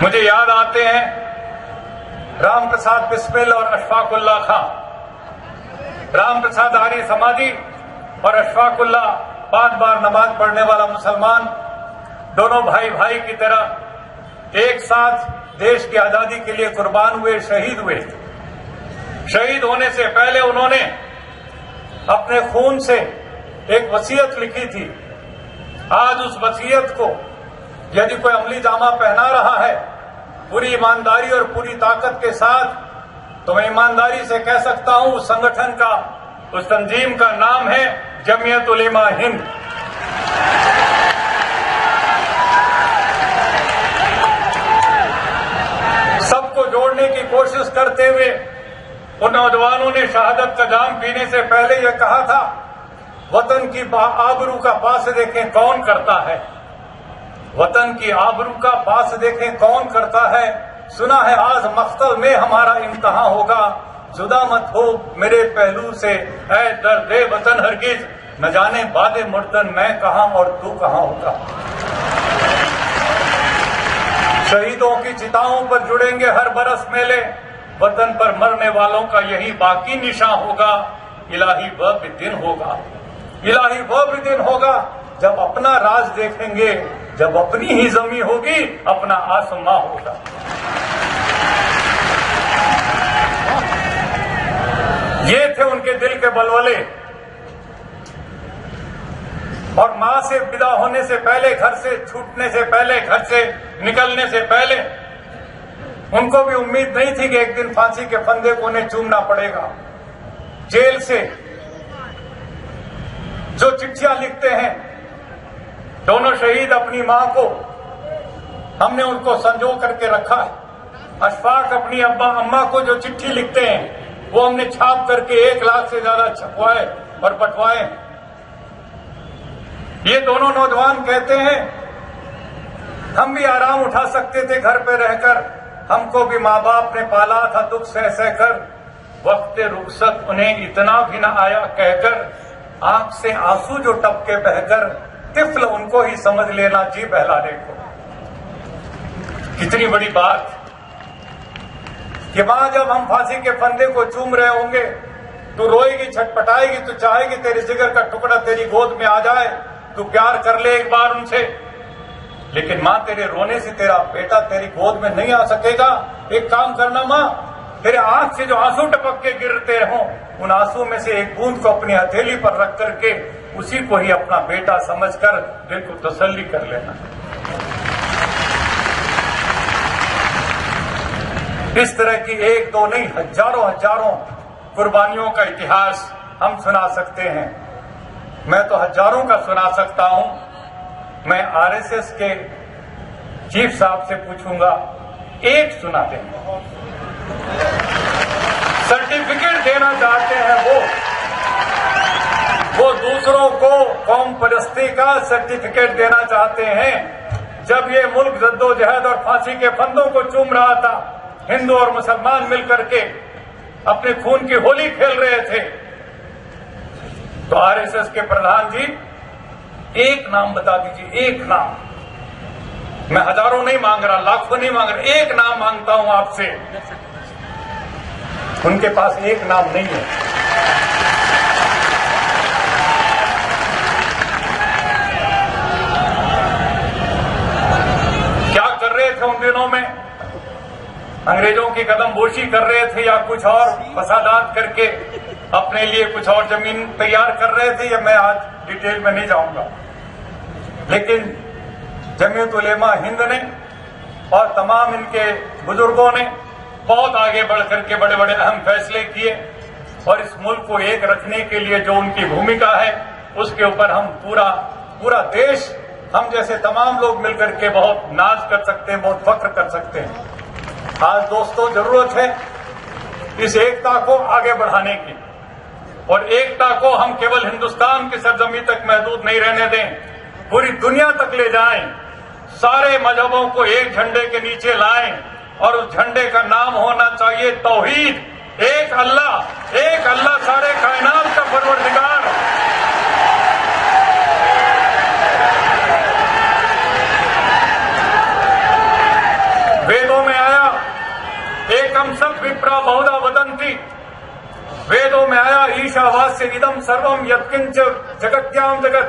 मुझे याद आते हैं राम प्रसाद बिस्मिल और अशफाकुल्ला खां। राम प्रसाद आर्य समाजी और अशफाकुल्ला 5 बार नमाज पढ़ने वाला मुसलमान, दोनों भाई भाई की तरह एक साथ देश की आजादी के लिए कुर्बान हुए, शहीद हुए। शहीद होने से पहले उन्होंने अपने खून से एक वसीयत लिखी थी। आज उस वसीयत को यदि कोई अमली जामा पहना रहा है पूरी ईमानदारी और पूरी ताकत के साथ, तो मैं ईमानदारी से कह सकता हूं उस संगठन का, उस तंजीम का नाम है जमीयत उलेमा हिंद। सबको जोड़ने की कोशिश करते हुए उन नौजवानों ने शहादत का जाम पीने से पहले यह कहा था, वतन की आबरू का पास देखें कौन करता है, वतन की आबरू का पास देखें कौन करता है। सुना है आज मख्तल में हमारा इम्तिहान होगा, जुदा मत हो मेरे पहलू से ऐ दर्दे वतन हरगिज, न जाने बादे मुर्तन मैं कहां और तू कहां होगा। शहीदों की चिताओं पर जुड़ेंगे हर बरस मेले, वतन पर मरने वालों का यही बाकी निशान होगा। इलाही वह भी दिन होगा, इलाही वह भी दिन होगा जब अपना राज देखेंगे, जब अपनी ही जमी होगी, अपना आसमां होगा। ये थे उनके दिल के बलवले। और मां से विदा होने से पहले, घर से छूटने से पहले, घर से निकलने से पहले उनको भी उम्मीद नहीं थी कि एक दिन फांसी के फंदे को उन्हें चूमना पड़ेगा। जेल से जो चिट्ठियां लिखते हैं दोनों शहीद अपनी मां को, हमने उनको संजो करके रखा है। अशफाक अपनी अम्मा को जो चिट्ठी लिखते हैं वो हमने छाप करके 1 लाख से ज्यादा छपवाए और बंटवाए। ये दोनों नौजवान कहते हैं हम भी आराम उठा सकते थे घर पे रहकर, हमको भी माँ बाप ने पाला था दुख सह सहकर, वक्त रुखसत उन्हें इतना भी न आया कहकर, आंख से आंसू जो टपके बहकर, तिफल उनको ही समझ लेना जी बहलाने को। कितनी बड़ी बात कि मां जब हम फांसी के फंदे को चूम रहे होंगे तू रोएगी, छटपटाएगी, तू चाहेगी तेरे जिगर का टुकड़ा तेरी गोद में आ जाए, तू प्यार कर ले एक बार उनसे। लेकिन मां तेरे रोने से तेरा बेटा तेरी गोद में नहीं आ सकेगा। एक काम करना मां, तेरे आंख से जो आंसू टपक के गिरते हों उन आंसू में से एक बूंद को अपनी हथेली पर रख करके उसी को ही अपना बेटा समझकर दिल को तसल्ली कर लेना। इस तरह की 1 2 नहीं, हजारों कुर्बानियों का इतिहास हम सुना सकते हैं। मैं तो हजारों का सुना सकता हूं। मैं आरएसएस के चीफ साहब से पूछूंगा, एक सुना दें। सर्टिफिकेट देना चाहते हैं वो दूसरों को कौम परस्ती का सर्टिफिकेट देना चाहते हैं। जब ये मुल्क जद्दोजहद और फांसी के फंदों को चूम रहा था, हिंदू और मुसलमान मिलकर के अपने खून की होली खेल रहे थे, तो आरएसएस के प्रधान जी एक नाम बता दीजिए, एक नाम। मैं हजारों नहीं मांग रहा, लाखों नहीं मांग रहा, एक नाम मांगता हूं आपसे। उनके पास एक नाम नहीं है। क्या कर रहे थे उन दिनों में? अंग्रेजों की कदमबोशी कर रहे थे या कुछ और फसादात करके अपने लिए कुछ और जमीन तैयार कर रहे थे, या मैं आज डिटेल में नहीं जाऊंगा। लेकिन जमीयत उलेमा हिंद ने और तमाम इनके बुजुर्गों ने बहुत आगे बढ़ करके बड़े बड़े अहम फैसले किए, और इस मुल्क को एक रखने के लिए जो उनकी भूमिका है उसके ऊपर हम पूरा देश, हम जैसे तमाम लोग मिलकर के बहुत नाज कर सकते हैं, बहुत फख्र कर सकते हैं। आज दोस्तों जरूरत है इस एकता को आगे बढ़ाने की, और एकता को हम केवल हिंदुस्तान की सरजमी तक महदूद नहीं रहने दें, पूरी दुनिया तक ले जाएं, सारे मजहबों को एक झंडे के नीचे लाएं, और उस झंडे का नाम होना चाहिए तौहीद। एक अल्लाह सारे कायनात का परवरदिगार। एकम सब विप्रा बहुधा वदंती। वेदों में आया ईशावास्य इदम सर्वम यत्किंच जगत्याम जगत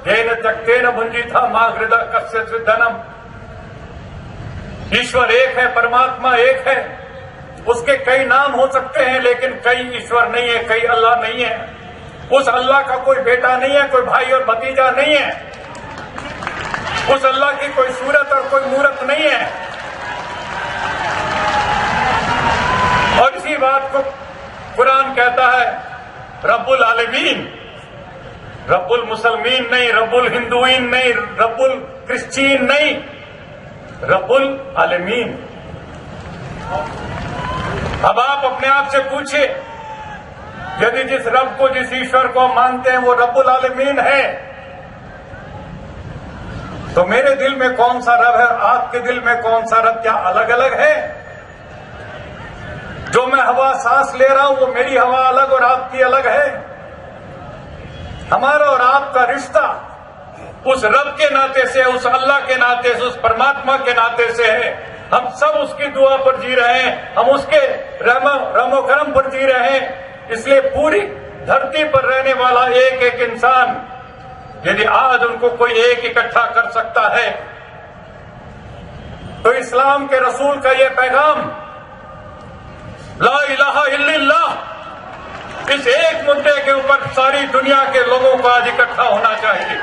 तेन त्यक्तेन भुंजिता मां हृदय कस्य धनम। ईश्वर एक है, परमात्मा एक है, उसके कई नाम हो सकते हैं लेकिन कई ईश्वर नहीं है, कई अल्लाह नहीं है। उस अल्लाह का कोई बेटा नहीं है, कोई भाई और भतीजा नहीं है। उस अल्लाह की कोई सूरत और कोई मूरत नहीं है। और इसी बात को कुरान कहता है रब्बुल आलमीन, रब्बुल मुसलमीन नहीं, रब्बुल हिंदुइन नहीं, रब्बुल क्रिश्चियन नहीं, रब्बुल आलमीन। अब आप अपने आप से पूछिए, यदि जिस रब को, जिस ईश्वर को मानते हैं वो रब्बुल आलमीन है, तो मेरे दिल में कौन सा रब है, आपके दिल में कौन सा रब, क्या अलग अलग है? जो मैं हवा सांस ले रहा हूं वो मेरी हवा अलग और आपकी अलग है। हमारा और आपका रिश्ता उस रब के नाते से, उस अल्लाह के नाते से, उस परमात्मा के नाते से है। हम सब उसकी दुआ पर जी रहे हैं, हम उसके रहमो करम पर जी रहे हैं। इसलिए पूरी धरती पर रहने वाला एक एक इंसान, यदि आज उनको कोई एक इकट्ठा कर सकता है तो इस्लाम के रसूल का यह पैगाम ला इलाहा इल्लल्लाह, इस एक मुद्दे के ऊपर सारी दुनिया के लोगों को आज इकट्ठा होना चाहिए।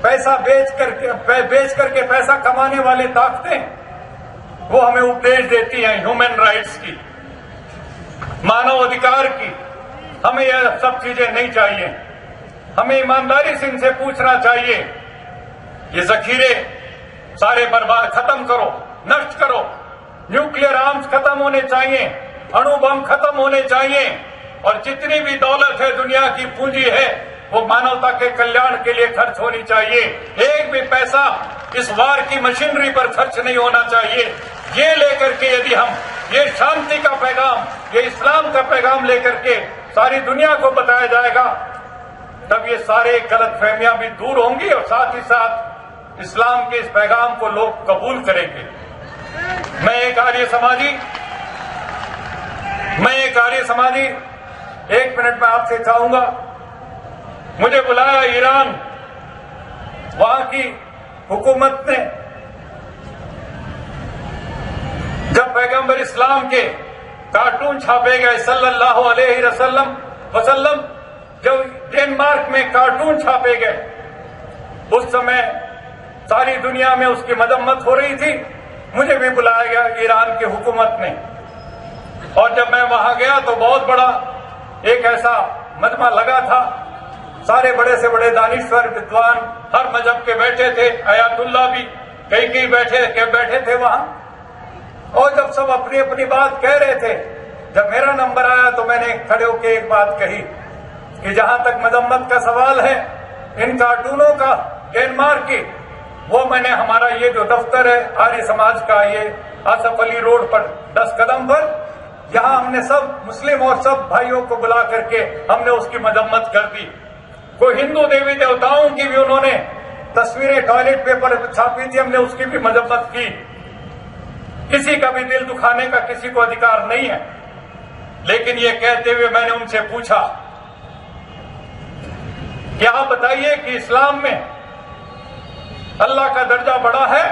पैसा बेच करके पैसा कमाने वाली ताकतें वो हमें उपदेश देती हैं ह्यूमन राइट्स की, मानव अधिकार की। हमें यह सब चीजें नहीं चाहिए। हमें ईमानदारी से इनसे पूछना चाहिए, ये जखीरे सारे बर्बाद, खत्म करो, नष्ट करो। न्यूक्लियर आर्म्स खत्म होने चाहिए, अणु बम खत्म होने चाहिए, और जितनी भी दौलत है, दुनिया की पूंजी है, वो मानवता के कल्याण के लिए खर्च होनी चाहिए। एक भी पैसा इस वार की मशीनरी पर खर्च नहीं होना चाहिए। ये लेकर के यदि हम ये शांति का पैगाम, ये इस्लाम का पैगाम लेकर के सारी दुनिया को बताया जाएगा, तब ये सारे गलतफहमियां भी दूर होंगी और साथ ही साथ इस्लाम के इस पैगाम को लोग कबूल करेंगे। मैं एक आर्य समाजी 1 मिनट में आपसे चाहूंगा, मुझे बुलाया ईरान, वहां की हुकूमत ने जब पैगंबर इस्लाम के कार्टून छापे गए सल्लल्लाहु अलैहि वसल्लम, जब डेनमार्क में कार्टून छापे गए, उस समय सारी दुनिया में उसकी मजम्मत हो रही थी। मुझे भी बुलाया गया ईरान की हुकूमत ने, और जब मैं वहां गया तो बहुत बड़ा एक ऐसा मजमा लगा था। सारे बड़े से बड़े दानिश्वर विद्वान हर मजहब के बैठे थे, अयातुल्ला भी कई बैठे थे वहां। और जब सब अपनी अपनी बात कह रहे थे, जब मेरा नंबर आया तो मैंने खड़े होकर एक बात कही कि जहां तक मजम्मत का सवाल है इन कार्टूनों का डेनमार्क की, वो मैंने हमारा ये जो दफ्तर है आर्य समाज का, ये आसफ अली रोड पर 10 कदम पर, यहां हमने सब मुस्लिम और सब भाइयों को बुला करके हमने उसकी मजम्मत कर दी। कोई हिंदू देवी देवताओं की भी उन्होंने तस्वीरें टॉयलेट पेपर छापी थी, हमने उसकी भी मजम्मत की। किसी का भी दिल दुखाने का किसी को अधिकार नहीं है। लेकिन ये कहते हुए मैंने उनसे पूछा कि आप बताइए कि इस्लाम में अल्लाह का दर्जा बड़ा है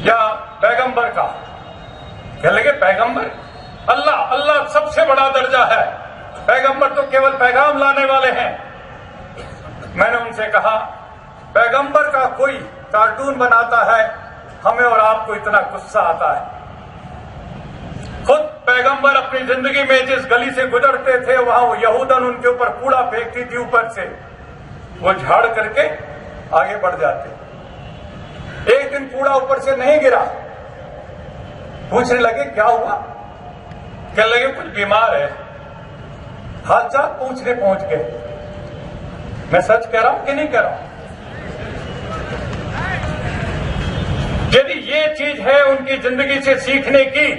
या पैगंबर का? कह लगे पैगंबर, अल्लाह सबसे बड़ा दर्जा है, पैगंबर तो केवल पैगाम लाने वाले हैं। मैंने उनसे कहा पैगंबर का कोई कार्टून बनाता है, हमें और आपको इतना गुस्सा आता है। खुद पैगंबर अपनी जिंदगी में जिस गली से गुजरते थे वहां वो यहूदन उनके ऊपर कूड़ा फेंकती थी, ऊपर से वो झाड़ करके आगे बढ़ जाते। एक दिन कूड़ा ऊपर से नहीं गिरा, पूछने लगे क्या हुआ? कहने लगे कुछ बीमार है, हालचाल पूछने पहुंच गए। मैं सच कह रहा हूं कि नहीं कह रहा हूं? यदि ये चीज है उनकी जिंदगी से सीखने की,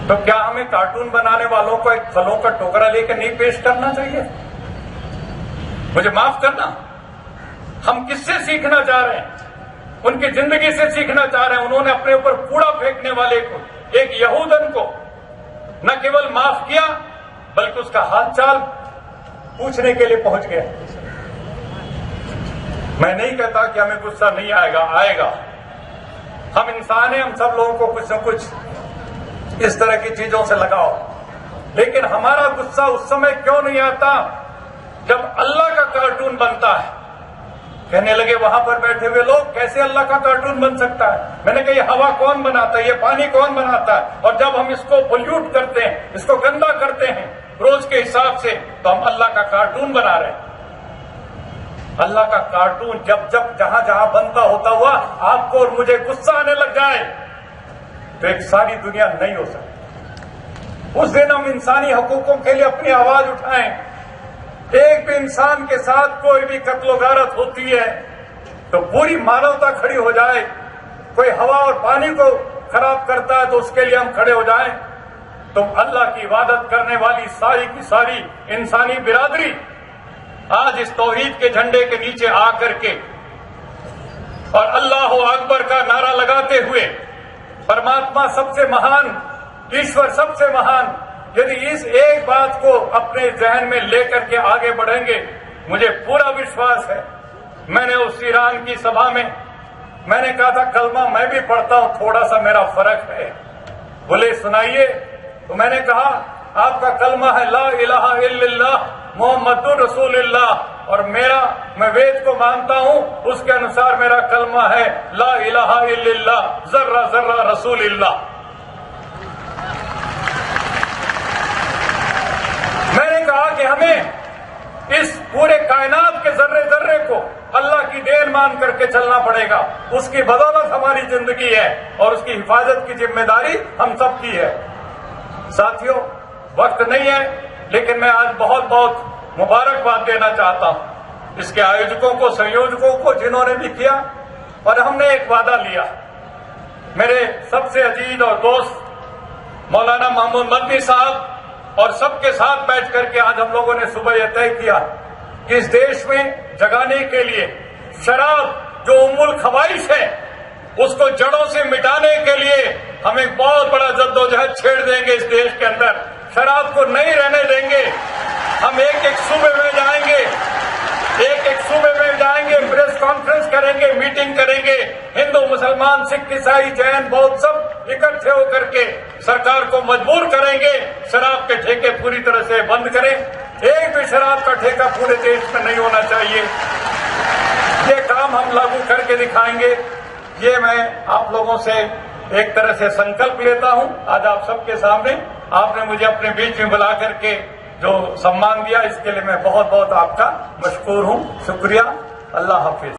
तो क्या हमें कार्टून बनाने वालों को एक फलों का टोकरा लेकर नहीं पेश करना चाहिए? मुझे माफ करना, हम किससे सीखना चाह रहे हैं? उनकी जिंदगी से सीखना चाह रहे हैं। उन्होंने अपने ऊपर कूड़ा फेंकने वाले को, एक यहूदन को न केवल माफ किया बल्कि उसका हालचाल पूछने के लिए पहुंच गया। मैं नहीं कहता कि हमें गुस्सा नहीं आएगा, आएगा। हम इंसान हैं, हम सब लोगों को कुछ न कुछ इस तरह की चीजों से लगाओ, लेकिन हमारा गुस्सा उस समय क्यों नहीं आता जब अल्लाह का कार्टून बनता है। कहने लगे वहां पर बैठे हुए लोग, कैसे अल्लाह का कार्टून बन सकता है? मैंने कहा ये हवा कौन बनाता है, ये पानी कौन बनाता है? और जब हम इसको पोल्यूट करते हैं, इसको गंदा करते हैं रोज के हिसाब से, तो हम अल्लाह का कार्टून बना रहे हैं। अल्लाह का कार्टून जब जब जहां जहां बनता होता हुआ आपको और मुझे गुस्सा आने लग जाए तो एक सारी दुनिया नहीं हो सकती। उस दिन हम इंसानी हकूकों के लिए अपनी आवाज उठाएं। एक भी इंसान के साथ कोई भी कत्लो-गारत होती है तो पूरी मानवता खड़ी हो जाए। कोई हवा और पानी को खराब करता है तो उसके लिए हम खड़े हो जाएं। तो अल्लाह की इबादत करने वाली सारी की सारी इंसानी बिरादरी आज इस तौहीद के झंडे के नीचे आकर के और अल्लाह अकबर का नारा लगाते हुए, परमात्मा सबसे महान, ईश्वर सबसे महान, यदि इस एक बात को अपने जहन में लेकर के आगे बढ़ेंगे, मुझे पूरा विश्वास है। मैंने उस ईरान की सभा में मैंने कहा था कलमा मैं भी पढ़ता हूं, थोड़ा सा मेरा फर्क है। बोले सुनाइए। तो मैंने कहा आपका कलमा है ला इलाहा इल्लल्लाह मोहम्मदुर रसूलुल्लाह, और मैं वेद को मानता हूं, उसके अनुसार मेरा कलमा है ला इलाहा इल्लल्लाह जर्रा जर्रा रसूलुल्लाह। मैंने कहा कि हमें इस पूरे कायनात के जर्रे जर्रे को अल्लाह की देन मान करके चलना पड़ेगा। उसकी बदौलत हमारी जिंदगी है और उसकी हिफाजत की जिम्मेदारी हम सब की है। साथियों, वक्त नहीं है, लेकिन मैं आज बहुत बहुत मुबारकबाद देना चाहता हूं इसके आयोजकों को, संयोजकों को, जिन्होंने भी किया। और हमने एक वादा लिया, मेरे सबसे अजीज और दोस्त मौलाना महमूद मदनी साहब और सबके साथ बैठ करके आज हम लोगों ने सुबह यह तय किया कि इस देश में जगाने के लिए शराब जो उम्मुल खबाइश है उसको जड़ों से मिटाने के लिए हम एक बहुत बड़ा जद्दोजहद छेड़ देंगे। इस देश के अंदर शराब को नहीं रहने देंगे। हम एक एक सूबे में जाएंगे, एक एक सूबे में जाएंगे, प्रेस कॉन्फ्रेंस करेंगे, मीटिंग करेंगे, हिंदू मुसलमान सिख ईसाई जैन बौद्ध सब इकट्ठे होकर के सरकार को मजबूर करेंगे शराब के ठेके पूरी तरह से बंद करें। एक भी शराब का ठेका पूरे देश में नहीं होना चाहिए। ये काम हम लागू करके दिखाएंगे। ये मैं आप लोगों से एक तरह से संकल्प लेता हूं आज आप सबके सामने। आपने मुझे अपने बीच में बुला करके जो सम्मान दिया, इसके लिए मैं बहुत बहुत आपका मशकूर हूं। शुक्रिया। अल्लाह हाफिज।